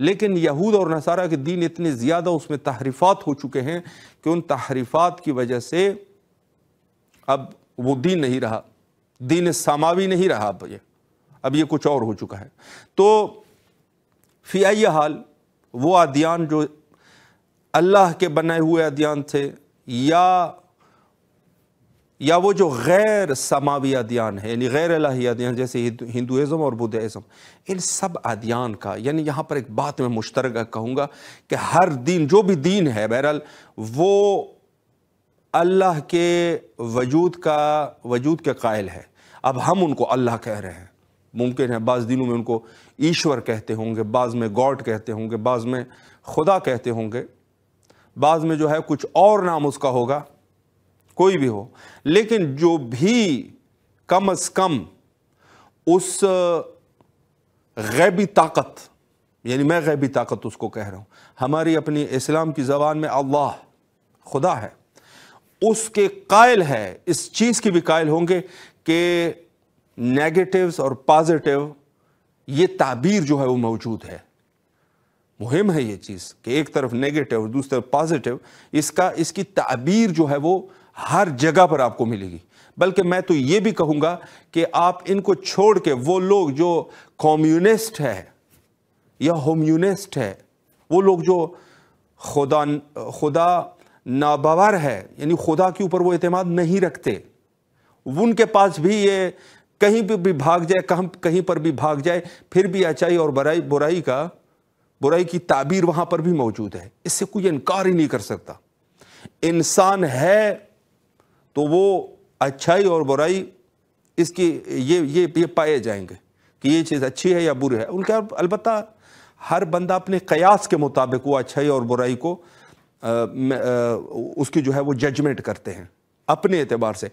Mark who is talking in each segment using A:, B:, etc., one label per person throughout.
A: لیکن یہود اور نصارہ کے دین اتنے زیادہ اس میں تحریفات ہو چکے ہیں کہ ان تحریفات کی وجہ سے اب وہ دین نہیں رہا، دین سماوی نہیں رہا، اب یہ کچھ اور ہو چکا ہے۔ تو فی ای حال وہ ادیان جو اللہ کے بنائے ہوئے ادیان تھے یا وہ جو غیر سماوی ادیان ہے، یعنی غیر الہی ادیان جیسے ہندوازم اور بدھزم، ان سب ادیان کا، یعنی یہاں پر ایک بات میں مشترکہ کہوں گا کہ ہر دین، جو بھی دین ہے بہرحال، وہ اللہ کے وجود کے قائل ہے۔ اب ہم ان کو اللہ کہہ رہے ہیں، ممکن ہے بعض دنوں میں ان کو ایشور کہتے ہوں گے، بعض میں گاڈ کہتے ہوں گے، بعض میں خدا کہتے ہوں گے، بعض میں جو ہے کچھ اور نام اس کا ہوگا، کوئی بھی ہو، لیکن جو بھی کم از کم اس غیبی طاقت، یعنی میں غیبی طاقت اس کو کہہ رہا ہوں، ہماری اپنی اسلام کی زبان میں اللہ خدا ہے، اس کے قائل ہے، اس چیز کی بھی قائل ہوں گے کہ نیگیٹیوز اور پازیٹیو یہ تعبیر جو ہے وہ موجود ہے۔ مہم ہے یہ چیز کہ ایک طرف نیگیٹو اور دوسری طرف پازیٹیو، اس کی تعبیر جو ہے وہ ہر جگہ پر آپ کو ملے گی۔ بلکہ میں تو یہ بھی کہوں گا کہ آپ ان کو چھوڑ کے وہ لوگ جو کمیونسٹ ہے یا ہومیونسٹ ہے، وہ لوگ جو خدا ناباور ہے، یعنی خدا کے اوپر وہ اعتماد نہیں رکھتے، ان کے پاس بھی یہ کہیں پہ بھی بھاگ جائے، کہیں پر بھی بھاگ جائے، پھر بھی اچائی اور برائی کی تعبیر وہاں پر بھی موجود ہے۔ اس سے کوئی انکار ہی نہیں کر سکتا۔ انسان ہے تو وہ اچھائی اور برائی اس کی یہ پائے جائیں گے کہ یہ چیز اچھی ہے یا بری ہے۔ ان کا البتہ ہر بندہ اپنے قیاس کے مطابق وہ اچھائی اور برائی کو اس کی جو ہے وہ ججمنٹ کرتے ہیں اپنے اعتبار سے۔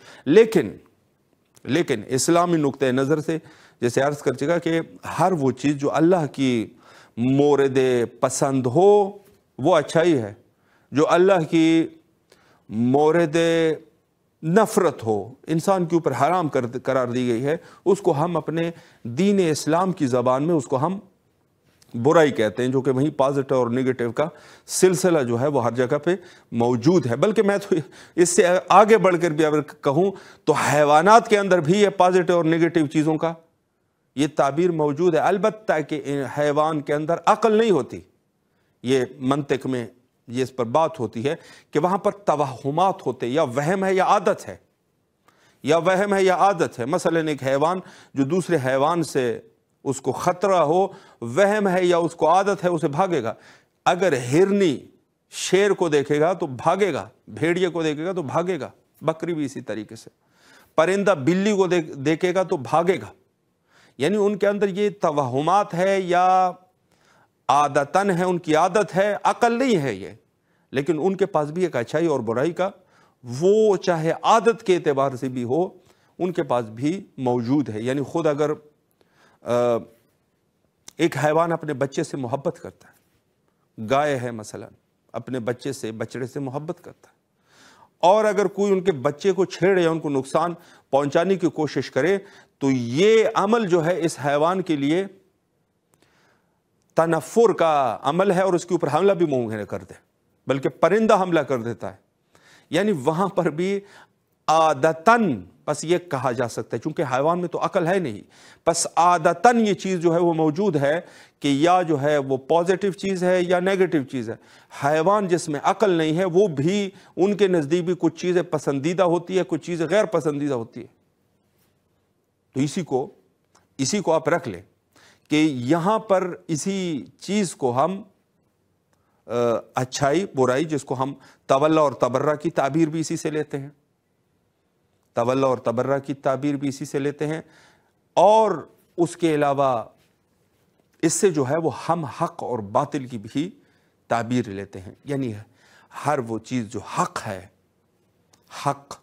A: لیکن اسلامی نقطۂ نظر سے جیسے عرض کر چکا کہ ہر وہ چیز جو اللہ کی مورد پسند ہو وہ اچھائی ہے، جو اللہ کی مورد نفرت ہو، انسان کے اوپر حرام قرار دی گئی ہے، اس کو ہم اپنے دین اسلام کی زبان میں اس کو ہم برائی کہتے ہیں، جو کہ وہیں پازیٹیو اور نیگیٹو کا سلسلہ جو ہے وہ ہر جگہ پہ موجود ہے۔ بلکہ میں تو اس سے آگے بڑھ کر بھی اگر کہوں تو حیوانات کے اندر بھی یہ پازیٹیو اور نیگیٹو چیزوں کا یہ تعبیر موجود ہے، البتہ کہ حیوان کے اندر عقل نہیں ہوتی۔ یہ منطق میں یہ اس پر بات ہوتی ہے کہ وہاں پر توہمات ہوتے، یا وہم ہے یا عادت ہے، مثلا ایک حیوان جو دوسرے حیوان سے اس کو خطرہ ہو، وہم ہے یا اس کو عادت ہے، اسے بھاگے گا۔ اگر ہرنی شیر کو دیکھے گا تو بھاگے گا، بھیڑیے کو دیکھے گا تو بھاگے گا، بکری بھی اسی طریقے سے، پرندہ بلی کو دیکھے گا تو بھاگے گا۔ یعنی ان کے اندر یہ توہمات ہے یا عادتاً ہے، ان کی عادت ہے، عقل نہیں ہے یہ، لیکن ان کے پاس بھی ایک اچھائی اور برائی کا وہ چاہے عادت کے اعتبار سے بھی ہو، ان کے پاس بھی موجود ہے۔ یعنی خود اگر ایک حیوان اپنے بچے سے محبت کرتا ہے، گائے ہے مثلا اپنے بچڑے سے محبت کرتا ہے، اور اگر کوئی ان کے بچے کو چھیڑے یا ان کو نقصان پہنچانے کی کوشش کرے تو یہ عمل جو ہے اس حیوان کے لیے تنفر کا عمل ہے، اور اس کے اوپر حملہ بھی ممکن کر دے، بلکہ پرندہ حملہ کر دیتا ہے۔ یعنی وہاں پر بھی عادتاً بس یہ کہا جا سکتا ہے، چونکہ حیوان میں تو عقل ہے نہیں، بس عادتاً یہ چیز جو ہے وہ موجود ہے کہ یا جو ہے وہ پازیٹیو چیز ہے یا نیگیٹو چیز ہے۔ حیوان جس میں عقل نہیں ہے وہ بھی ان کے نزدیک بھی کچھ چیزیں پسندیدہ ہوتی ہے، کچھ چیزیں غیر پسندیدہ ہوتی ہے۔ تو اسی کو آپ رکھ لیں کہ یہاں پر اسی چیز کو ہم اچھائی برائی، جس کو ہم تولا اور تبرہ کی تعبیر بھی اسی سے لیتے ہیں، تولا اور تبرہ کی تعبیر بھی اسی سے لیتے ہیں، اور اس کے علاوہ اس سے جو ہے وہ ہم حق اور باطل کی بھی تعبیر لیتے ہیں۔ یعنی ہر وہ چیز جو حق ہے، حق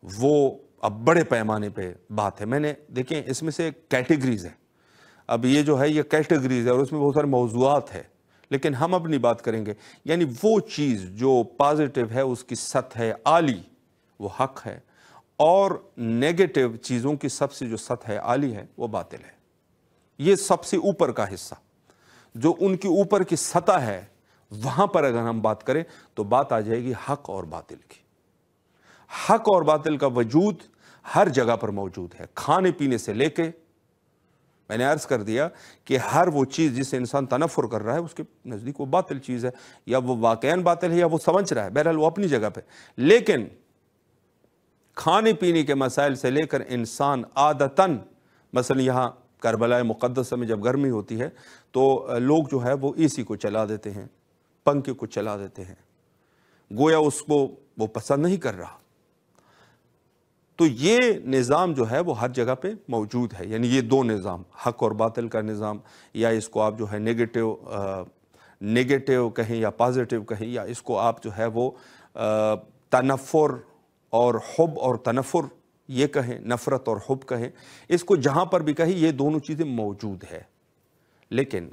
A: وہ اب بڑے پیمانے پہ بات ہے۔ میں نے دیکھیں اس میں سے کیٹیگریز ہیں، اب یہ جو ہے یہ کیٹیگریز ہے اور اس میں بہت سارے موضوعات ہیں، لیکن ہم اپنی بات کریں گے۔ یعنی وہ چیز جو پازیٹیو ہے، اس کی سطح عالی وہ حق ہے، اور نیگیٹو چیزوں کی سب سے جو سطح عالی ہے وہ باطل ہے۔ یہ سب سے اوپر کا حصہ جو ان کے اوپر کی سطح ہے وہاں پر اگر ہم بات کریں تو بات آ جائے گی حق اور باطل کی۔ حق اور باطل کا وجود ہر جگہ پر موجود ہے، کھانے پینے سے لے کے، میں نے عرض کر دیا کہ ہر وہ چیز جسے انسان تنفر کر رہا ہے اس کے نزدیک وہ باطل چیز ہے، یا وہ واقعاً باطل ہے یا وہ سمجھ رہا ہے، بہرحال وہ اپنی جگہ پہ۔ لیکن کھانے پینے کے مسائل سے لے کر انسان عادتاً، مثلا یہاں کربلا مقدسہ میں جب گرمی ہوتی ہے تو لوگ جو ہے وہ اے سی کو چلا دیتے ہیں، پنکھے کو چلا دیتے ہیں، گویا اس کو وہ پسند نہیں کر رہا۔ تو یہ نظام جو ہے وہ ہر جگہ پہ موجود ہے، یعنی یہ دو نظام، حق اور باطل کا نظام، یا اس کو آپ جو ہے نیگیٹو کہیں یا پازیٹیو کہیں، یا اس کو آپ جو ہے وہ تنفر اور حب اور تنفر یہ کہیں، نفرت اور حب کہیں، اس کو جہاں پر بھی کہیں یہ دونوں چیزیں موجود ہے۔ لیکن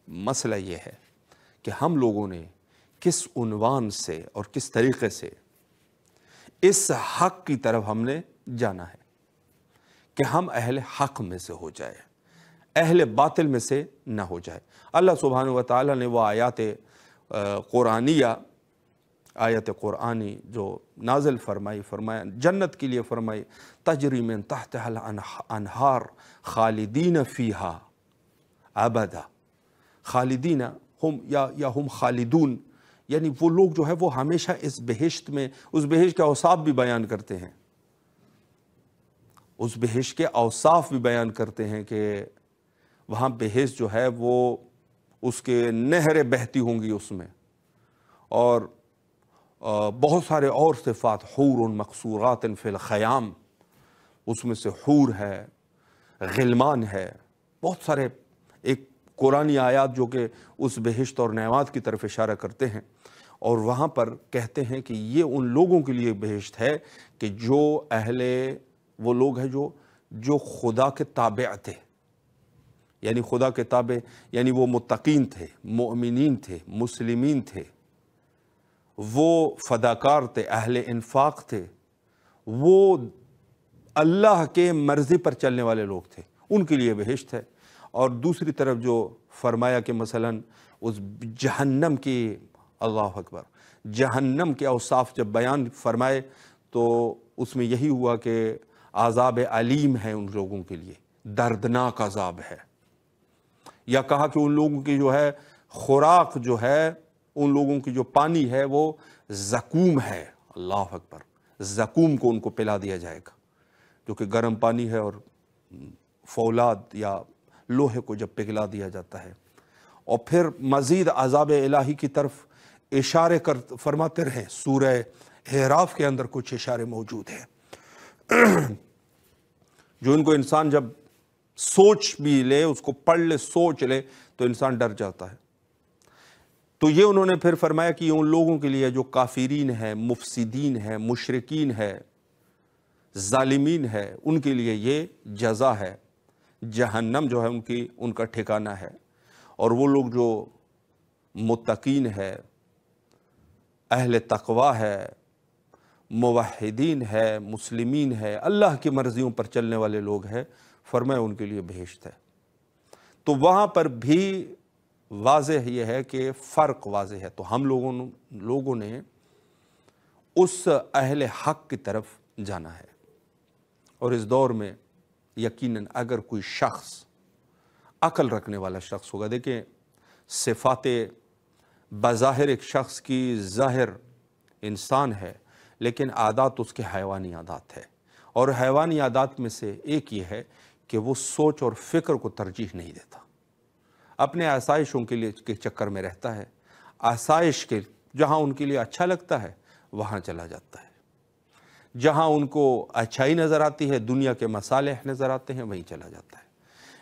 A: مسئلہ یہ ہے کہ ہم لوگوں نے کس عنوان سے اور کس طریقے سے اس حق کی طرف ہم نے جانا ہے کہ ہم اہل حق میں سے ہو جائے، اہل باطل میں سے نہ ہو جائے۔ اللہ سبحانہ و تعالیٰ نے وہ آیات قرآنی جو نازل فرمایا جنت کے لیے فرمائی، تجری من تحتها الانہار خالدین فیہا ابدا، خالدین ہم یا ہم خالدون، یعنی وہ لوگ جو ہے وہ ہمیشہ اس بہشت میں، اس بہشت کے اوصاف بھی بیان کرتے ہیں، اس بہشت کے اوصاف بھی بیان کرتے ہیں کہ وہاں بہشت جو ہے وہ اس کے نہریں بہتی ہوں گی اس میں، اور بہت سارے اور صفات، حور مقصورات فی الخیام، اس میں سے حور ہے، غلمان ہے، بہت سارے ایک قرآنی آیات جو کہ اس بہشت اور نعمات کی طرف اشارہ کرتے ہیں، اور وہاں پر کہتے ہیں کہ یہ ان لوگوں کے لیے بہشت ہے کہ جو وہ لوگ ہیں جو خدا کے تابع تھے، یعنی خدا کے تابع یعنی وہ متقین تھے، مؤمنین تھے، مسلمین تھے، وہ فداکار تھے، اہل انفاق تھے، وہ اللہ کے مرضی پر چلنے والے لوگ تھے، ان کے لیے بہشت ہے۔ اور دوسری طرف جو فرمایا کہ مثلا اس جہنم کی، اللہ اکبر، جہنم کے اوصاف جب بیان فرمائے تو اس میں یہی ہوا کہ عذاب علیم ہے ان لوگوں کے لیے، دردناک عذاب ہے، یا کہا کہ ان لوگوں کی جو ہے خوراک جو ہے، ان لوگوں کی جو پانی ہے وہ زقوم ہے، اللہ اکبر، زقوم کو ان کو پلا دیا جائے گا، جو کہ گرم پانی ہے اور فولاد یا لوہے کو جب پگھلا دیا جاتا ہے۔ اور پھر مزید عذاب الہی کی طرف اشارے فرماتے رہے، سورہ اعراف کے اندر کچھ اشارے موجود ہیں جو ان کو انسان جب سوچ بھی لے، اس کو پڑھ لے، سوچ لے تو انسان ڈر جاتا ہے۔ تو یہ انہوں نے پھر فرمایا کہ ان لوگوں کے لیے جو کافرین ہے، مفسدین ہے، مشرکین ہے، ظالمین ہے، ان کے لیے یہ جزا ہے، جہنم جو ہے ان کا ٹھکانہ ہے۔ اور وہ لوگ جو متقین ہے، اہل تقوی ہے، موحدین ہے، مسلمین ہے، اللہ کی مرضیوں پر چلنے والے لوگ ہیں، فرمایا ان کے لیے بہشت ہے۔ تو وہاں پر بھی واضح یہ ہے کہ فرق واضح ہے۔ تو ہم لوگوں نے اس اہل حق کی طرف جانا ہے، اور اس دور میں یقیناً اگر کوئی شخص عقل رکھنے والا شخص ہوگا، دیکھیں صفات بظاہر ایک شخص کی ظاہر انسان ہے، لیکن عادات اس کے حیوانی عادات ہے، اور حیوانی عادات میں سے ایک یہ ہے کہ وہ سوچ اور فکر کو ترجیح نہیں دیتا، اپنے آسائشوں کے چکر میں رہتا ہے، آسائش کے جہاں ان کے لیے اچھا لگتا ہے وہاں چلا جاتا ہے، جہاں ان کو اچھائی نظر آتی ہے، دنیا کے مصالح نظر آتے ہیں، وہیں چلا جاتا ہے۔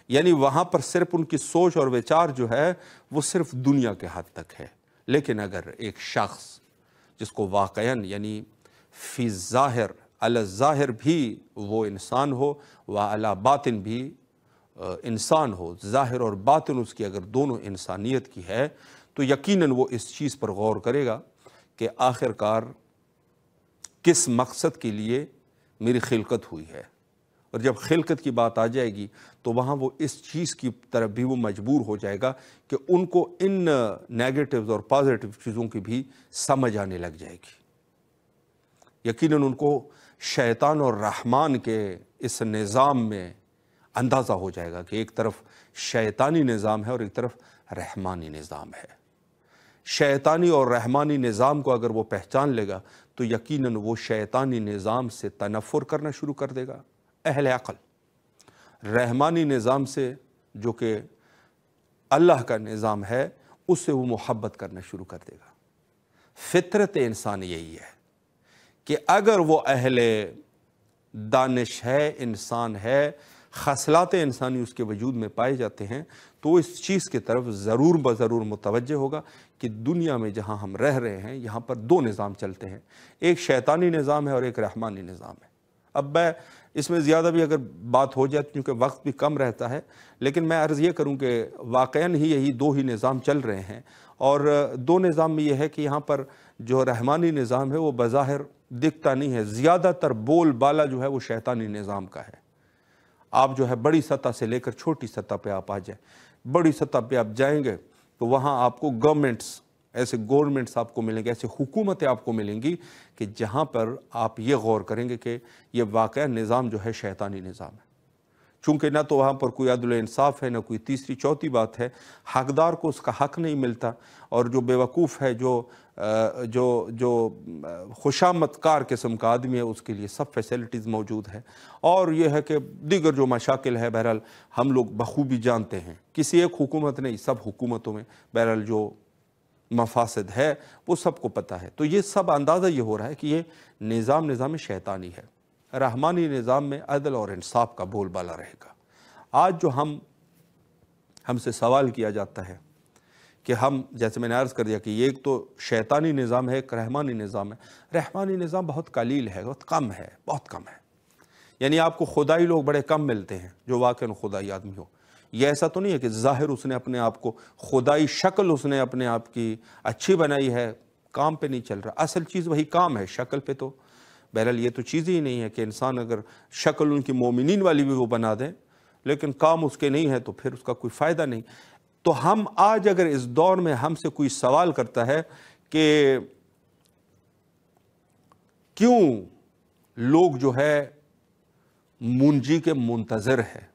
A: یعنی وہاں پر صرف ان کی سوچ اور وچار جو ہے وہ صرف دنیا کے حد تک ہے۔ لیکن اگر ایک شخص جس کو واقعاً یعنی فی ظاہر، علی ظاہر بھی وہ انسان ہو و علی باطن بھی انسان ہو، ظاہر اور باطن اس کی اگر دونوں انسانیت کی ہے، تو یقیناً وہ اس چیز پر غور کرے گا کہ آخر کار کس مقصد کے لیے میری خلقت ہوئی ہے، اور جب خلقت کی بات آ جائے گی تو وہاں وہ اس چیز کی طرف بھی وہ مجبور ہو جائے گا کہ ان کو ان نیگیٹیوز اور پازیٹیو چیزوں کی بھی سمجھ آنے لگ جائے گی۔ یقیناً ان کو شیطان اور رحمان کے اس نظام میں اندازہ ہو جائے گا کہ ایک طرف شیطانی نظام ہے اور ایک طرف رحمانی نظام ہے۔ شیطانی اور رحمانی نظام کو اگر وہ پہچان لے گا تو یقیناً وہ شیطانی نظام سے تنفر کرنا شروع کر دے گا اہل عقل۔ رحمانی نظام سے جو کہ اللہ کا نظام ہے اس سے وہ محبت کرنا شروع کر دے گا۔ فطرت انسان یہی ہے کہ اگر وہ اہل دانش ہے، انسان ہے، خصلات انسانی اس کے وجود میں پائے جاتے ہیں تو وہ اس چیز کی طرف ضرور بضرور متوجہ ہوگا کہ دنیا میں جہاں ہم رہ رہے ہیں یہاں پر دو نظام چلتے ہیں، ایک شیطانی نظام ہے اور ایک رحمانی نظام ہے۔ اب میں اس میں زیادہ بھی اگر بات ہو جائے کیونکہ وقت بھی کم رہتا ہے، لیکن میں عرض یہ کروں کہ واقعاً ہی یہی دو ہی نظام چل رہے ہیں، اور دو نظام میں یہ ہے کہ یہاں پر جو رحمانی نظام ہے وہ بظاہر دکھتا نہیں ہے، زیادہ تر بول بالا جو ہے وہ شیطانی نظام کا ہے۔ آپ جو ہے بڑی سطح سے لے کر چھوٹی سطح پہ آپ آ جائیں، بڑی سطح پہ آپ جائیں گے تو وہاں آپ کو گورنمنٹس آپ کو ملیں گے، ایسے حکومتیں آپ کو ملیں گی کہ جہاں پر آپ یہ غور کریں گے کہ یہ واقعہ نظام جو ہے شیطانی نظام ہے۔ چونکہ نہ تو وہاں پر کوئی عدل و انصاف ہے، نہ کوئی تیسری چوتھی بات ہے، حقدار کو اس کا حق نہیں ملتا، اور جو بے وقوف ہے، جو خوشامد کار قسم کا آدمی ہے اس کے لیے سب فیسلٹیز موجود ہے۔ اور یہ ہے کہ دیگر جو مشاکل ہے بہرحال ہم لوگ بخوبی جانتے ہیں، کسی ایک حکومت نہیں، سب حکومتوں میں بہرحال جو مفاسد ہے وہ سب کو پتہ ہے۔ تو یہ سب اندازہ یہ ہو رہا ہے کہ یہ نظام شیطانی ہے۔ رحمانی نظام میں عدل اور انصاف کا بول بالا رہے گا۔ آج جو ہم سے سوال کیا جاتا ہے کہ ہم، جیسے میں نے عرض کر دیا کہ یہ ایک تو شیطانی نظام ہے، ایک رحمانی نظام ہے۔ رحمانی نظام بہت قلیل ہے، بہت کم ہے، یعنی آپ کو خدائی لوگ بڑے کم ملتے ہیں جو واقعاً خدائی آدمی ہو۔ یہ ایسا تو نہیں ہے کہ ظاہر اس نے اپنے آپ کو خدائی شکل اس نے اپنے آپ کی اچھی بنائی ہے، کام پہ نہیں چل رہا۔ اصل چیز وہی کام ہے، شکل پہ تو بہرحال یہ تو چیز ہی نہیں ہے کہ انسان اگر شکل ان کی مومنین والی بھی وہ بنا دیں لیکن کام اس کے نہیں ہے تو پھر اس کا کوئی فائدہ نہیں۔ تو ہم آج اگر اس دور میں ہم سے کوئی سوال کرتا ہے کہ کیوں لوگ جو ہے منجی کے منتظر ہے،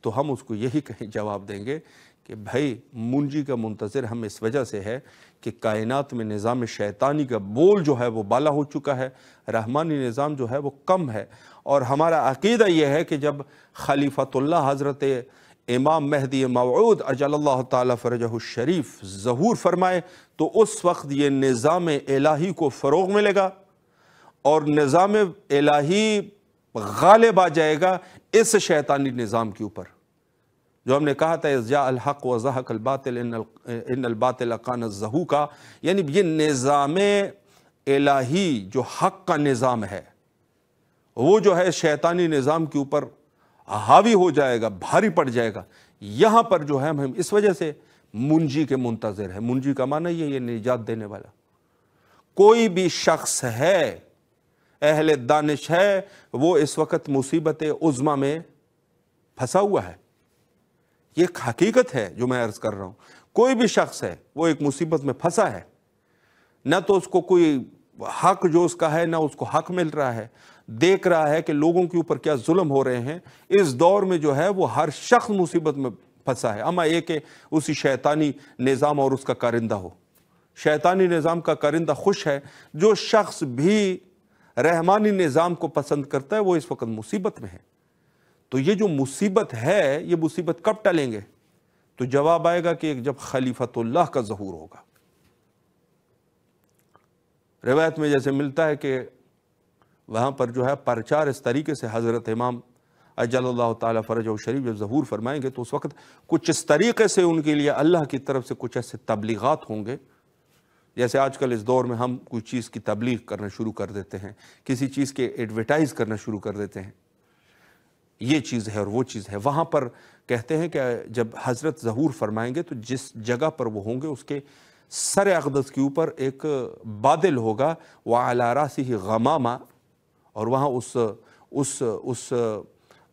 A: تو ہم اس کو یہی جواب دیں گے کہ بھائی منجی کا منتظر ہم اس وجہ سے ہے کہ کائنات میں نظام شیطانی کا بول جو ہے وہ بالا ہو چکا ہے، رحمانی نظام جو ہے وہ کم ہے۔ اور ہمارا عقیدہ یہ ہے کہ جب خلیفۃ اللہ حضرت امام مہدی موعود اجل اللہ تعالی فرجہ الشریف ظہور فرمائے تو اس وقت یہ نظام الہی کو فروغ ملے گا اور نظام الہی غالب آ جائے گا اس شیطانی نظام کے اوپر، جو ہم نے کہا تھا اذ جاء الحق وزهق الباطل ان الباطل کان زہوقا، یعنی یہ نظام الہی جو حق کا نظام ہے وہ جو ہے شیطانی نظام کے اوپر حاوی ہو جائے گا، بھاری پڑ جائے گا۔ یہاں پر جو ہے ہم اس وجہ سے منجی کے منتظر ہیں۔ منجی کا معنی یہ نجات دینے والا کوئی بھی شخص ہے، اہل دانش ہے، وہ اس وقت مصیبت عظمی میں پھنسا ہوا ہے۔ یہ ایک حقیقت ہے جو میں عرض کر رہا ہوں، کوئی بھی شخص ہے وہ ایک مصیبت میں پھنسا ہے، نہ تو اس کو کوئی حق جو اس کا ہے نہ اس کو حق مل رہا ہے، دیکھ رہا ہے کہ لوگوں کے اوپر کیا ظلم ہو رہے ہیں۔ اس دور میں جو ہے وہ ہر شخص مصیبت میں پھنسا ہے، اما یہ کہ اسی شیطانی نظام اور اس کا کارندہ ہو۔ شیطانی نظام کا کارندہ خوش ہے، جو شخص بھی رحمانی نظام کو پسند کرتا ہے وہ اس وقت مصیبت میں ہے۔ تو یہ جو مصیبت ہے یہ مصیبت کب ٹلیں گے؟ تو جواب آئے گا کہ جب خلیفۃ اللہ کا ظہور ہوگا۔ روایت میں جیسے ملتا ہے کہ وہاں پر جو ہے پرچار اس طریقے سے حضرت امام اجل اللہ تعالیٰ فرجہ شریف جب ظہور فرمائیں گے تو اس وقت کچھ اس طریقے سے ان کے لیے اللہ کی طرف سے کچھ ایسے تبلیغات ہوں گے، جیسے آج کل اس دور میں ہم کوئی چیز کی تبلیغ کرنا شروع کر دیتے ہیں، کسی چیز کے ایڈورٹائز کرنا شروع کر دیتے ہیں، یہ چیز ہے اور وہ چیز ہے۔ وہاں پر کہتے ہیں کہ جب حضرت ظہور فرمائیں گے تو جس جگہ پر وہ ہوں گے اس کے سر اقدس کے اوپر ایک بادل ہوگا، وَعَلَى رَأْسِهِ غَمَامَةٌ، اور وہاں اس